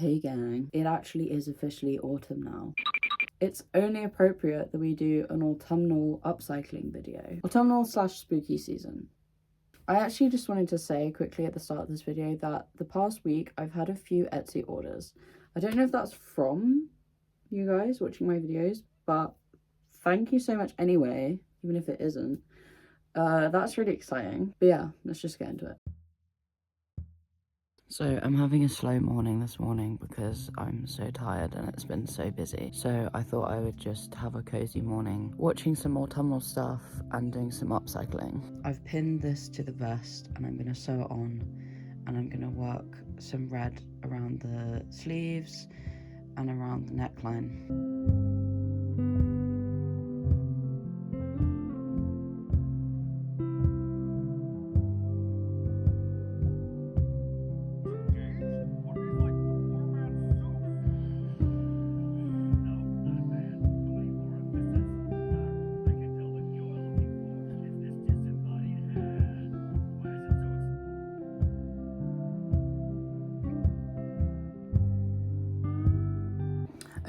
Hey gang, it actually is officially autumn now. It's only appropriate that we do an autumnal upcycling video. Autumnal / spooky season. I actually just wanted to say quickly at the start of this video that the past week I've had a few Etsy orders. I don't know if that's from you guys watching my videos, but thank you so much anyway, even if it isn't. That's really exciting. But yeah, let's just get into it. So I'm having a slow morning this morning because I'm so tired and it's been so busy. So I thought I would just have a cozy morning watching some autumnal stuff and doing some upcycling. I've pinned this to the vest and I'm going to sew it on, and I'm going to work some red around the sleeves and around the neckline.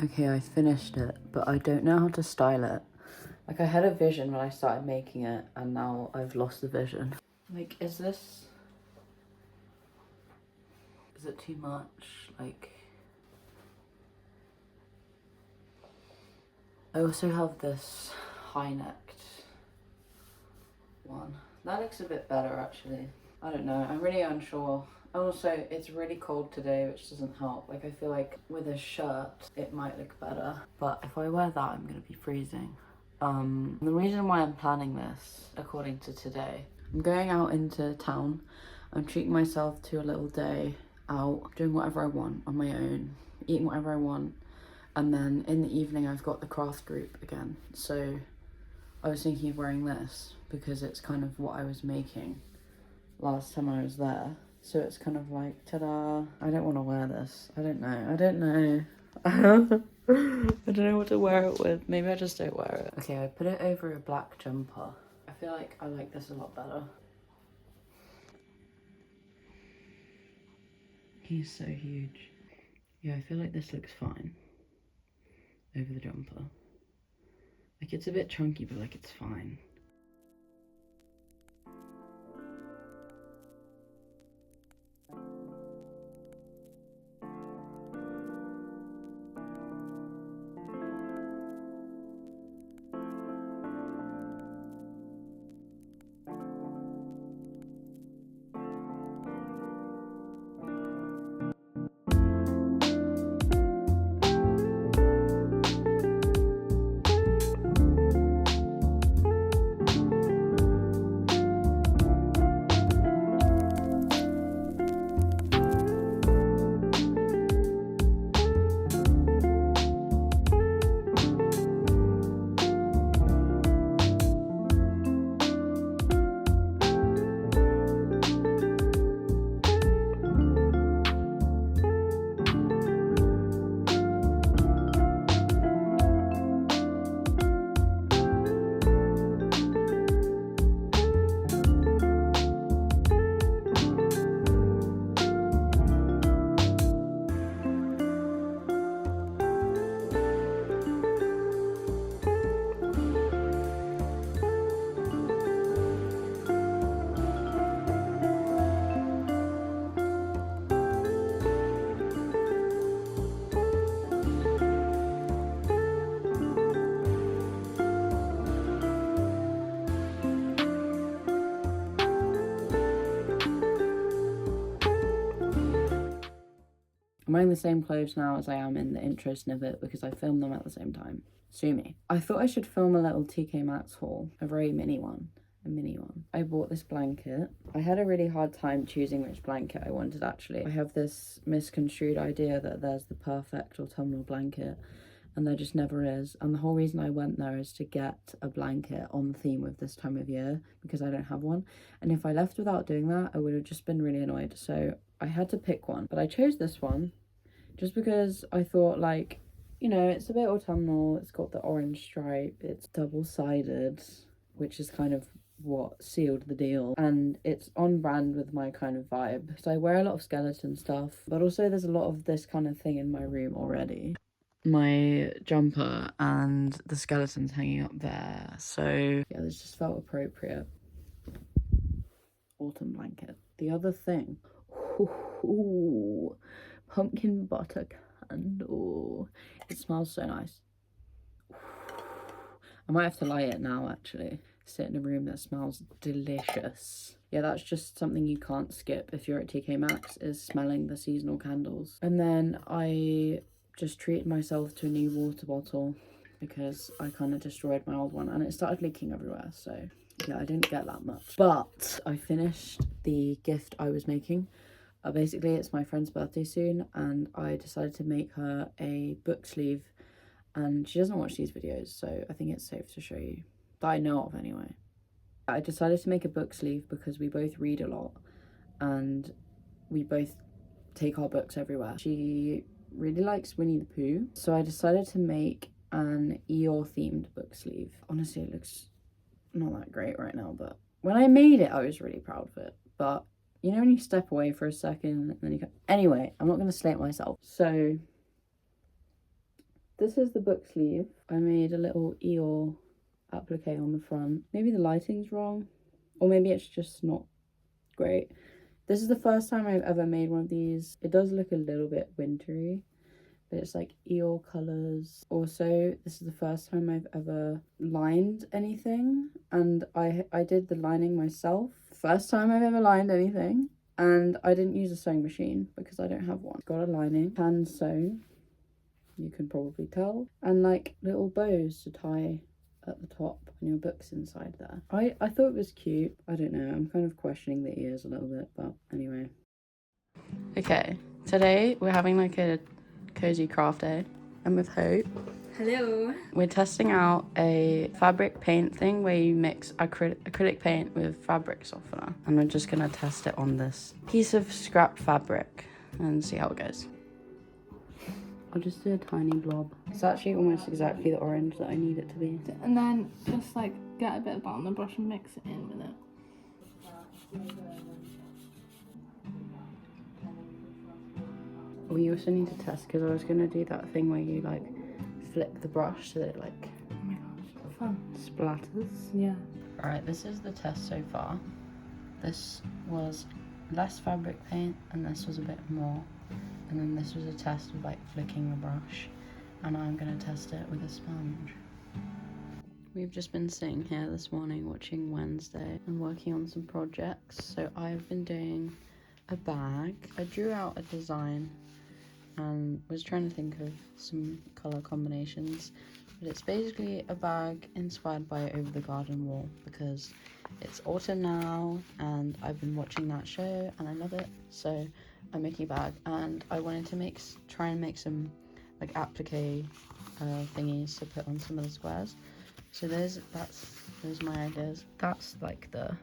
Okay, I finished it, but I don't know how to style it. Like, I had a vision when I started making it, and now I've lost the vision. Like, is it too much? Like, I also have this high-necked one. That looks a bit better, actually. I don't know, I'm really unsure. Also, it's really cold today, which doesn't help. Like, I feel like with a shirt, it might look better. But if I wear that, I'm gonna be freezing. The reason why I'm planning this, according to today, I'm going out into town. I'm treating myself to a little day out, doing whatever I want on my own, eating whatever I want. And then in the evening, I've got the craft group again. So I was thinking of wearing this because it's kind of what I was making last time I was there. So it's kind of like, ta-da. I don't want to wear this. I don't know. I don't know what to wear it with. Maybe I just don't wear it. Okay, I put it over a black jumper. I feel like I like this a lot better. He's so huge. Yeah, I feel like this looks fine over the jumper. Like, it's a bit chunky, but like, it's fine. I'm wearing the same clothes now as I am in the intro snippet because I filmed them at the same time. Sue me. I thought I should film a little TK Maxx haul, a very mini one. A mini one. I bought this blanket. I had a really hard time choosing which blanket I wanted, actually. I have this misconstrued idea that there's the perfect autumnal blanket, and there just never is. And the whole reason I went there is to get a blanket on theme with this time of year, because I don't have one. And if I left without doing that, I would have just been really annoyed. So I had to pick one, but I chose this one just because I thought, like, you know, it's a bit autumnal. It's got the orange stripe. It's double-sided, which is kind of what sealed the deal, and it's on brand with my kind of vibe. So I wear a lot of skeleton stuff, but also there's a lot of this kind of thing in my room already. My jumper and the skeletons hanging up there, so yeah, this just felt appropriate. Autumn blanket. The other thing, ooh, pumpkin butter candle. It smells so nice. I might have to light it now, actually. Sit in a room that smells delicious. Yeah, that's just something you can't skip if you're at TK Maxx, is smelling the seasonal candles. And then I just treated myself to a new water bottle because I kind of destroyed my old one and it started leaking everywhere, so yeah, I didn't get that much. But I finished the gift I was making. Basically, it's my friend's birthday soon, and I decided to make her a book sleeve, and she doesn't watch these videos, so I think it's safe to show you, that I know of anyway. I decided to make a book sleeve because we both read a lot, and we both take our books everywhere. She really likes Winnie the Pooh, so I decided to make an Eeyore themed book sleeve. Honestly, it looks not that great right now, but when I made it, I was really proud of it. But you know when you step away for a second and then you go... Anyway, I'm not going to slate myself. So this is the book sleeve. I made a little Eeyore applique on the front. Maybe the lighting's wrong, or maybe it's just not great. This is the first time I've ever made one of these. It does look a little bit wintry, but it's like Eeyore colours. Also, this is the first time I've ever lined anything, and I did the lining myself. First time I've ever lined anything, and I didn't use a sewing machine because I don't have one. Got a lining, hand sewn, you can probably tell, and like little bows to tie at the top and your book's inside there. I thought it was cute. I don't know, I'm kind of questioning the ears a little bit, but anyway. Okay, today we're having like a cozy craft day. I'm with Hope. Hello. We're testing out a fabric paint thing where you mix acrylic paint with fabric softener, and we're just gonna test it on this piece of scrap fabric and see how it goes. I'll just do a tiny blob. It's actually almost exactly the orange that I need it to be. And then just like get a bit of that on the brush and mix it in with it. We also need to test, because I was gonna do that thing where you like flip the brush so that it like, oh my gosh, fun, splatters. Yeah. Alright, this is the test so far. This was less fabric paint and this was a bit more. And then this was a test of like flicking the brush. And I'm gonna test it with a sponge. We've just been sitting here this morning watching Wednesday and working on some projects. So I've been doing a bag. I drew out a design and was trying to think of some colour combinations. But it's basically a bag inspired by Over the Garden Wall because it's autumn now and I've been watching that show and I love it. So I'm making a bag and I wanted to try and make some like applique thingies to put on some of the squares. So those are my ideas. That's like the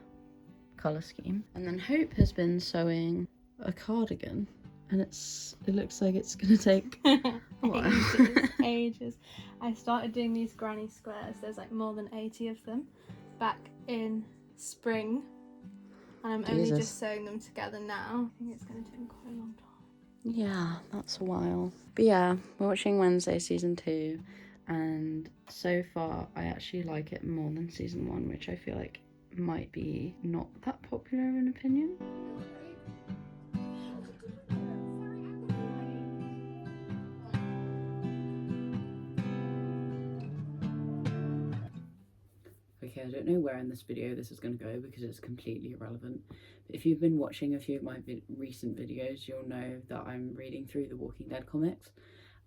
colour scheme. And then Hope has been sewing a cardigan and it looks like it's gonna take ages. I started doing these granny squares, there's like more than 80 of them, back in spring, and I'm only just sewing them together now. I think it's going to take quite a long time. Yeah, that's a while. But yeah, we're watching Wednesday season 2, and so far I actually like it more than season 1, which I feel like might be not that popular of an opinion. Okay, I don't know where in this video this is going to go because it's completely irrelevant. But if you've been watching a few of my recent videos, you'll know that I'm reading through the Walking Dead comics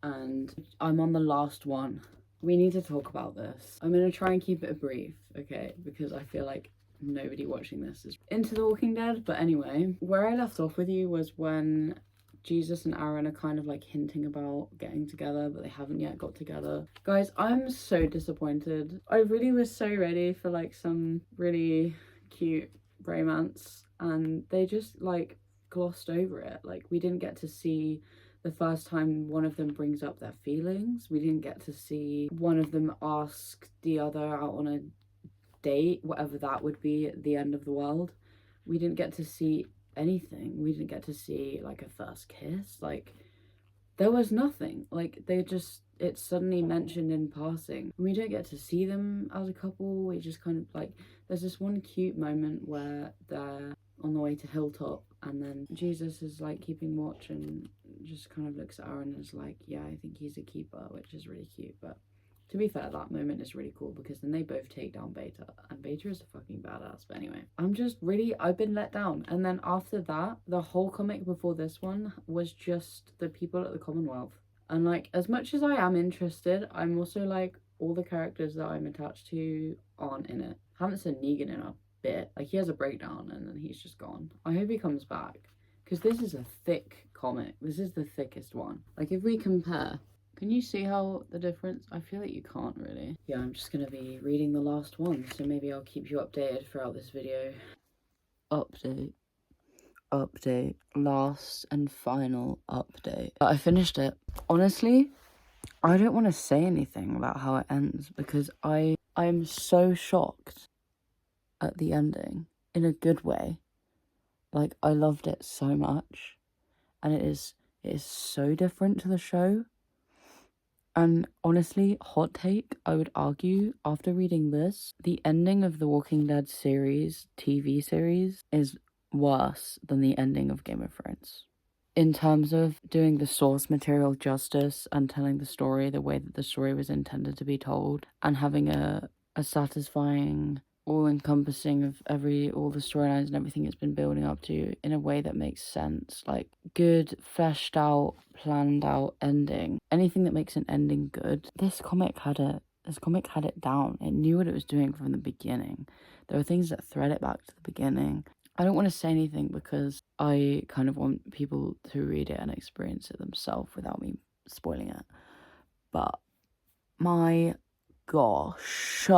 and I'm on the last one. We need to talk about this. I'm going to try and keep it brief, okay, because I feel like nobody watching this is into the Walking Dead. But anyway, where I left off with you was when Jesus and Aaron are kind of like hinting about getting together, but they haven't yet got together. Guys, I'm so disappointed. I really was so ready for like some really cute romance and they just like glossed over it. Like we didn't get to see the first time one of them brings up their feelings. We didn't get to see one of them ask the other out on a date, whatever that would be, at the end of the world, we didn't get to see anything. We didn't get to see like a first kiss. Like, there was nothing. Like, it's suddenly mentioned in passing. We don't get to see them as a couple. We just kind of like, there's this one cute moment where they're on the way to Hilltop, and then Jesus is like keeping watch and just kind of looks at Aaron and is like, yeah, I think he's a keeper, which is really cute. But to be fair, that moment is really cool because then they both take down Beta, and Beta is a fucking badass. But anyway, I've been let down. And then after that, the whole comic before this one was just the people at the Commonwealth. And like, as much as I am interested, I'm also like, all the characters that I'm attached to aren't in it. I haven't seen Negan in a bit. Like, he has a breakdown and then he's just gone. I hope he comes back, because this is a thick comic. This is the thickest one. Like, if we compare, can you see how the difference? I feel like you can't really. Yeah, I'm just gonna be reading the last one, so maybe I'll keep you updated throughout this video. Update, last and final update. I finished it. Honestly, I don't want to say anything about how it ends because I'm so shocked at the ending in a good way. Like, I loved it so much, and it is so different to the show. And honestly, hot take, I would argue, after reading this, the ending of the Walking Dead series, TV series, is worse than the ending of Game of Thrones. In terms of doing the source material justice and telling the story the way that the story was intended to be told, and having a satisfying, all-encompassing of all the storylines and everything it's been building up to in a way that makes sense. Like, good, fleshed out, planned out ending. Anything that makes an ending good. This comic had it down. It knew what it was doing from the beginning. There were things that thread it back to the beginning. I don't want to say anything because I kind of want people to read it and experience it themselves without me spoiling it. But my gosh.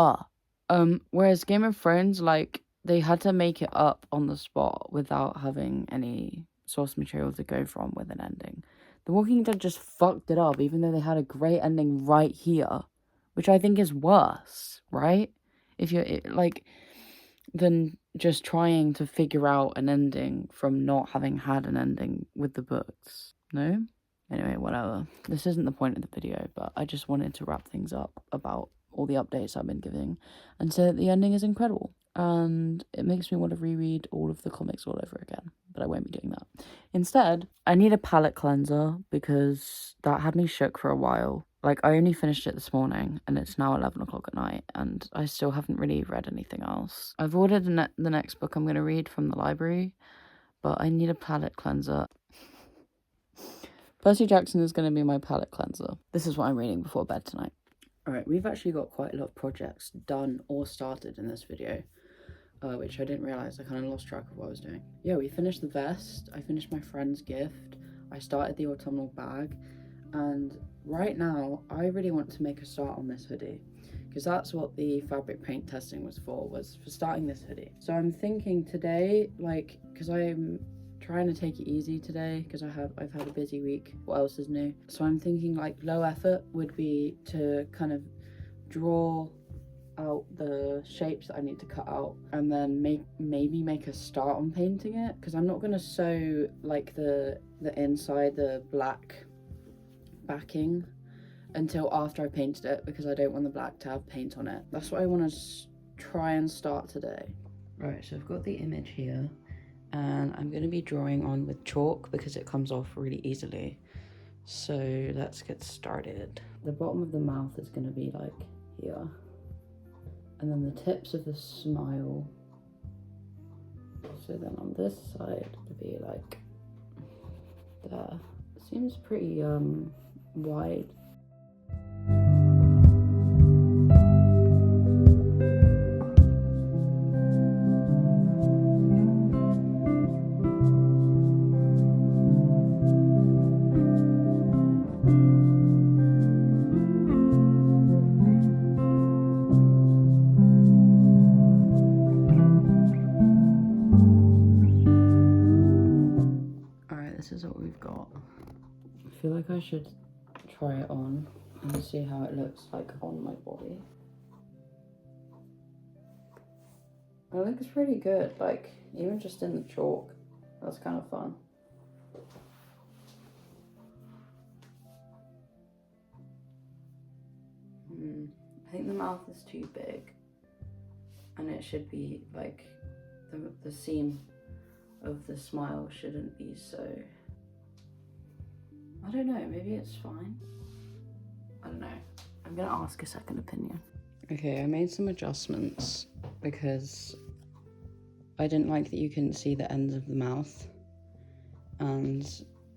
Whereas Game of Thrones, like, they had to make it up on the spot without having any source material to go from with an ending. The Walking Dead just fucked it up, even though they had a great ending right here, which I think is worse, right? If you're like, than just trying to figure out an ending from not having had an ending with the books. No? Anyway, whatever. This isn't the point of the video, but I just wanted to wrap things up about all the updates I've been giving and say that the ending is incredible. And it makes me want to reread all of the comics all over again, but I won't be doing that. Instead, I need a palette cleanser because that had me shook for a while. Like, I only finished it this morning and it's now 11 o'clock at night and I still haven't really read anything else. I've ordered the next book I'm going to read from the library, but I need a palette cleanser. Percy Jackson is going to be my palette cleanser. This is what I'm reading before bed tonight. Alright, we've actually got quite a lot of projects done or started in this video, which I didn't realise. I kind of lost track of what I was doing. Yeah, we finished the vest, I finished my friend's gift, I started the autumnal bag, and right now, I really want to make a start on this hoodie, because that's what the fabric paint testing was for starting this hoodie. So I'm thinking today, like, because I'm trying to take it easy today because I've had a busy week. What else is new? So I'm thinking like low effort would be to kind of draw out the shapes that I need to cut out and then maybe make a start on painting it, because I'm not going to sew like the inside, the black backing, until after I painted it, because I don't want the black to have paint on it. That's what I want to try and start today. Right, so I've got the image here and I'm going to be drawing on with chalk because it comes off really easily. So let's get started. The bottom of the mouth is going to be like here, and then the tips of the smile. So then on this side to be like there. It seems pretty wide. This is what we've got. I feel like I should try it on and see how it looks like on my body. It looks pretty good, like, even just in the chalk. That's kind of fun. I think the mouth is too big. And it should be, like, the seam of the smile shouldn't be so... I don't know, maybe it's fine. I don't know. I'm gonna ask a second opinion. Okay, I made some adjustments because I didn't like that you couldn't see the ends of the mouth. And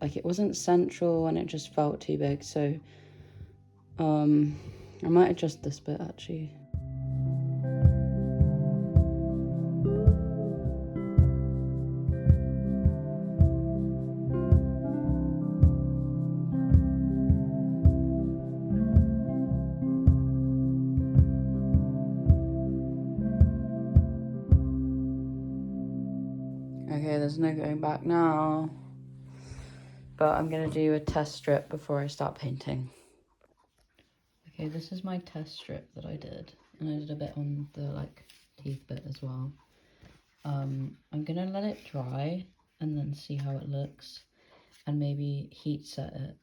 like it wasn't central and it just felt too big, so I might adjust this bit actually. Okay, there's no going back now. But I'm gonna do a test strip before I start painting. Okay, this is my test strip that I did. And I did a bit on the like teeth bit as well. I'm gonna let it dry and then see how it looks. And maybe heat set it.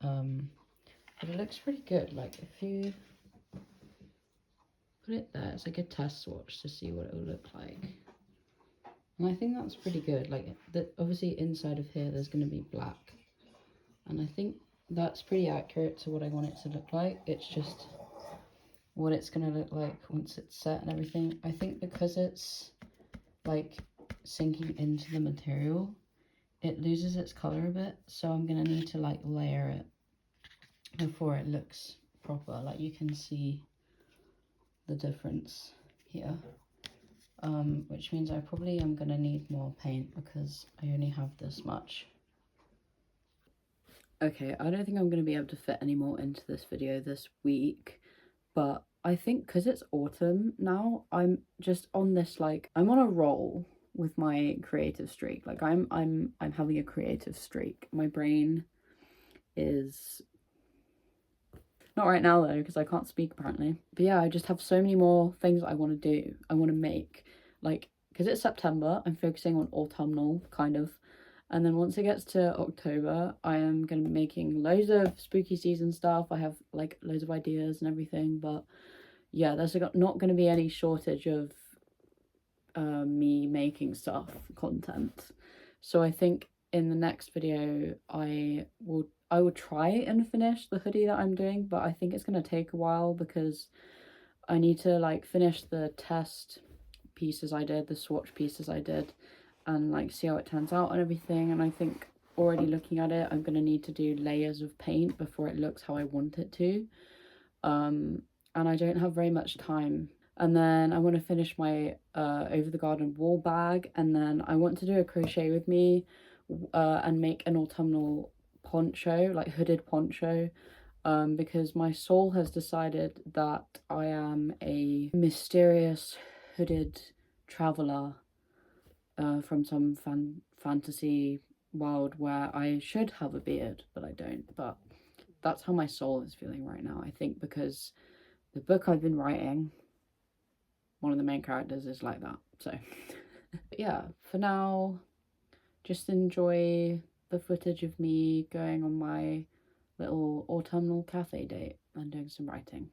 But it looks pretty good. Like if you put it there, it's like a test swatch to see what it will look like. And I think that's pretty good. Like, obviously inside of here there's going to be black. And I think that's pretty accurate to what I want it to look like. It's just what it's going to look like once it's set and everything. I think because it's, like, sinking into the material, it loses its colour a bit. So I'm going to need to, like, layer it before it looks proper. Like, you can see the difference here. Which means I probably am going to need more paint because I only have this much. Okay, I don't think I'm going to be able to fit any more into this video this week, but I think because it's autumn now, I'm just on this, like, I'm on a roll with my creative streak. Like, I'm having a creative streak. My brain is... Not right now though, because I can't speak apparently. But yeah, I just have so many more things I want to do. I want to make. Like, because it's September, I'm focusing on autumnal, kind of. And then once it gets to October, I am going to be making loads of spooky season stuff. I have, like, loads of ideas and everything. But yeah, there's not going to be any shortage of me making stuff, content. So I think in the next video, I will try and finish the hoodie that I'm doing, but I think it's going to take a while because I need to, like, finish the test pieces I did, the swatch pieces I did, and, like, see how it turns out and everything. And I think already looking at it, I'm going to need to do layers of paint before it looks how I want it to. And I don't have very much time. And then I want to finish my over the garden wall bag, and then I want to do a crochet with me and make an autumnal poncho, like hooded poncho, because my soul has decided that I am a mysterious hooded traveler from some fantasy world where I should have a beard, but I don't. But that's how my soul is feeling right now, I think, because the book I've been writing, one of the main characters is like that. So yeah, for now, just enjoy the footage of me going on my little autumnal cafe date and doing some writing.